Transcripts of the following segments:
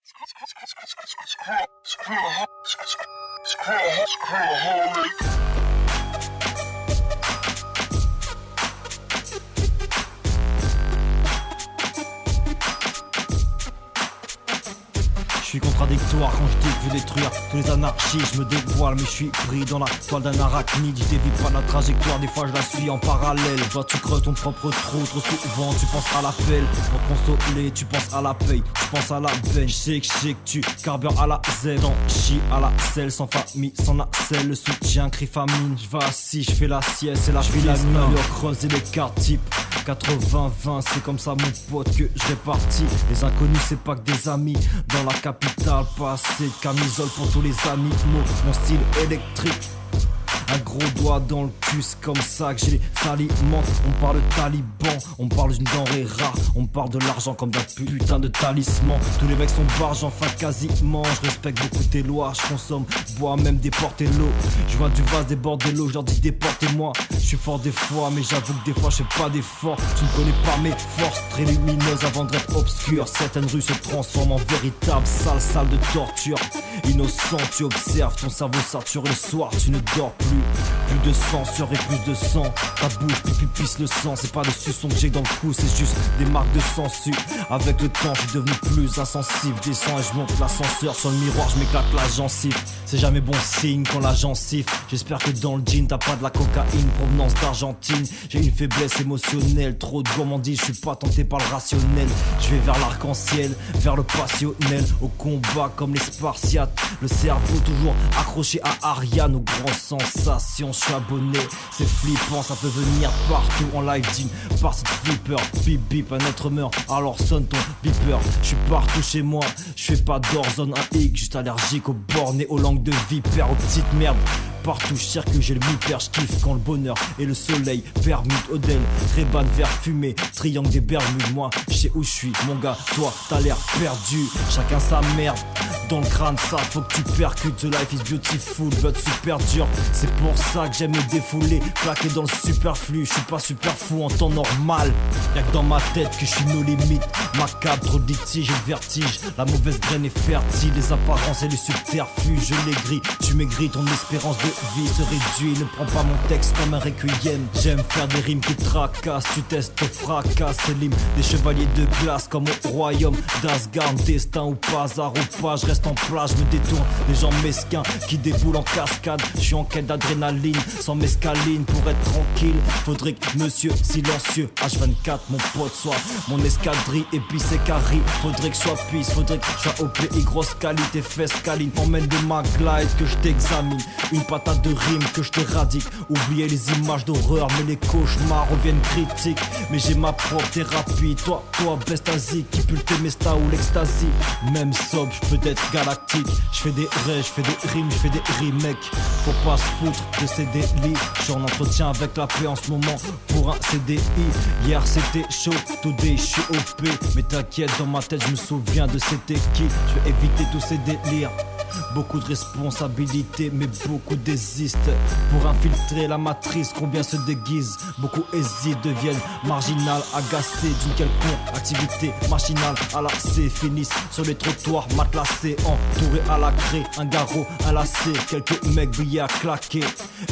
Je suis contradictoire quand je dis que je veux détruire tous les anarchistes, je me dévoile mais je suis pris dans la toile d'un arachnide. Je dévie pas la trajectoire, des fois je la suis en parallèle. Toi tu creux ton propre trou, trop souvent tu penses à l'appel. Pour consoler tu penses à la paye, tu penses à la veine. Je sais que tu carbures à la Z, t'en chies à la selle. Sans famille, sans nacelle, le soutien crie famine. Je vais assis, je fais la sieste et là je vis la nuit. Au creuser les cartes type 80-20, c'est comme ça mon pote que je répartis. Les inconnus c'est pas que des amis, dans la capitale pas assez de camisole pour tous les animaux. Mon style électrique, un gros doigt dans le cul, c'est comme ça que j'ai les alimente. On parle de talibans, on parle d'une denrée rare. On parle de l'argent comme d'un putain de talisman. Tous les mecs sont barges, enfin quasiment. Je respecte beaucoup tes lois, je consomme, bois même déporter l'eau. Je vois du vase déborder l'eau, je leur dis déportez-moi. Je suis fort des fois, mais j'avoue que des fois je fais pas d'efforts. Tu ne connais pas mes forces, très lumineuses avant d'être obscures. Certaines rues se transforment en véritable salle de torture. Innocent, tu observes ton cerveau saturé le soir, tu ne dors plus. Plus de sang serait plus de sang. Ta bouche pisse le sang. C'est pas de suçon que j'ai dans le cou, c'est juste des marques de sensu. Avec le temps je suis devenu plus insensible. Descends et je monte l'ascenseur. Sur le miroir je m'éclate la gencive. C'est jamais bon signe quand la gencive. J'espère que dans le jean t'as pas de la cocaïne provenance d'Argentine. J'ai une faiblesse émotionnelle, trop de gourmandise, je suis pas tenté par le rationnel. Je vais vers l'arc-en-ciel, vers le passionnel. Au combat comme les Spartiates. Le cerveau toujours accroché à Ariane. Aux grands sensations, je suis abonné. C'est flippant, ça peut venir partout en live d'une partie de flipper. Bip bip, un être meurt, alors sonne ton beeper. Je suis partout chez moi, je fais pas d'orzone, un hic, juste allergique aux bornes et aux langues de vipère, aux petites merdes. Partout je circule, j'ai le mi-père, je kiffe quand le bonheur et le soleil permutent. Odell, Reban, vert fumé, triangle des Bermudes. Moi, je sais où je suis, mon gars, toi, t'as l'air perdu. Chacun sa merde, dans le crâne, ça faut que tu percutes. The life is beautiful, but super dur. C'est pour ça que j'aime me défouler, plaqué dans le superflu. Je suis pas super fou en temps normal. Y'a que dans ma tête que je suis nos limites. Macabre, trop de litiges, j'ai le vertige. La mauvaise graine est fertile, les apparences et les subterfuges. Je les grille, tu maigris, ton espérance de vie se réduit. Ne prends pas mon texte comme un requiem. J'aime faire des rimes qui tracassent. Tu testes, te fracasses. C'est l'hymne des chevaliers de glace comme au royaume d'Asgard. Destin ou pas, hasard ou pas, je reste en place, je me détourne des gens mesquins qui déboulent en cascade. Je suis en quête d'adrénaline, sans mescaline. Pour être tranquille, faudrait que monsieur silencieux H24, mon pote, soit mon escadrille. Et puis c'est carré, faudrait que je sois pisse. Faudrait que je sois OPI, grosse qualité, fesses câline. Emmène de ma glide que je t'examine. Une patate de rime que je te radique. Oubliez les images d'horreur, mais les cauchemars reviennent critiques. Mais j'ai ma propre thérapie. Toi, bestasique, qui pue le Temesta ou l'ecstasy. Même sobre, je peux être galactique. Je fais des rêves, je fais des rimes, je fais des remakes. Faut pas se foutre de ces délits. Je suis en entretien avec la paix en ce moment pour un CDI. Hier c'était chaud, today je suis OP. Mais t'inquiète, dans ma tête je me souviens de c'était qui. Je vais éviter tous ces délires. Beaucoup de responsabilités, mais beaucoup désistent. Pour infiltrer la matrice, combien se déguisent. Beaucoup hésitent, deviennent marginales, agacées d'une quelconque activité machinale. À la C, finissent sur les trottoirs matelassés, entourés à la craie. Un garrot, un lacet, quelques mecs brillés à claquer.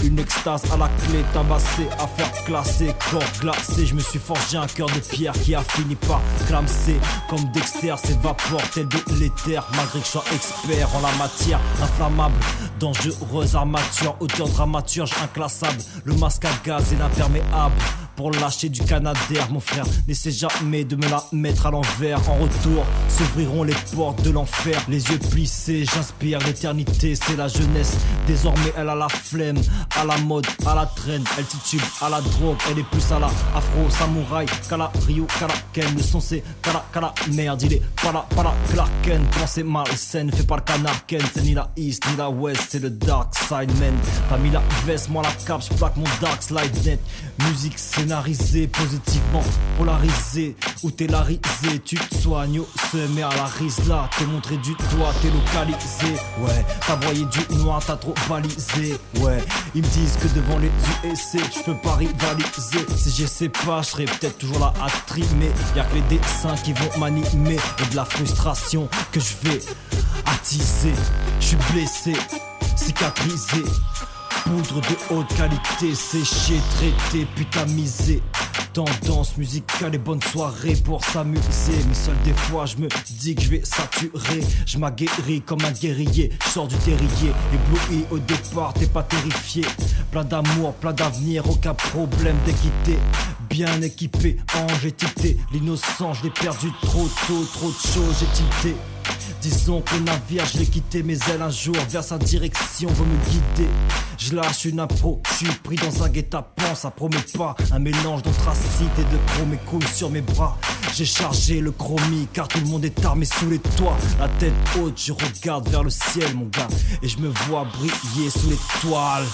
Une extase à la clé, tabassée, à faire classer. Corps glacé, je me suis forgé un cœur de pierre qui a fini par clamser. Comme Dexter s'évapore tel de l'éther. Malgré que je sois expert en la matière inflammable, dangereuse armature, auteur dramaturge inclassable. Le masque à gaz et l'imperméable pour lâcher du canadair. Mon frère n'essaie jamais de me la mettre à l'envers. En retour s'ouvriront les portes de l'enfer. Les yeux plissés, j'inspire l'éternité. C'est la jeunesse, désormais elle a la flemme. À la mode, à la traîne, elle titube à la drogue. Elle est plus à la afro-samouraï qu'à la Ryu Karaken. Le son c'est Kara merde, il est pas la Clarken. Pensée malsaine, fais pas le canard Ken. C'est ni la East ni la West, c'est le Dark Side man. T'as mis la veste, moi la cape, j'plaque mon Dark Slide net. Musique c'est scénarisé, positivement polarisé. Où t'es la risée, tu te soignes au sommet à la rise là. T'es montré du doigt, t'es localisé. Ouais, t'as broyé du noir, t'as trop balisé. Ouais, ils me disent que devant les USC, je peux pas rivaliser. Si j'essaie pas, je serais peut-être toujours là à trimer. Y'a que les dessins qui vont m'animer et de la frustration que je vais attiser. Je suis blessé, cicatrisé. Poudre de haute qualité, séché, traité, putamisé. Tendance musicale et bonne soirée pour s'amuser. Mais seul des fois je me dis que je vais saturer. Je m'aguerris comme un guerrier, je sors du terrier. Ébloui au départ, t'es pas terrifié. Plein d'amour, plein d'avenir, aucun problème d'équité. Bien équipé, ange étiqueté. L'innocent je l'ai perdu trop tôt, trop de choses j'ai tilté. Disons que le navire je l'ai quitté, mes ailes un jour vers sa direction veut me guider. Je lâche une impro, je suis pris dans un guet-apens, ça promet pas un mélange d'anthracite et de chrome et coule sur mes bras. J'ai chargé le chromie car tout le monde est armé sous les toits. La tête haute, je regarde vers le ciel mon gars, et je me vois briller sous l'étoile.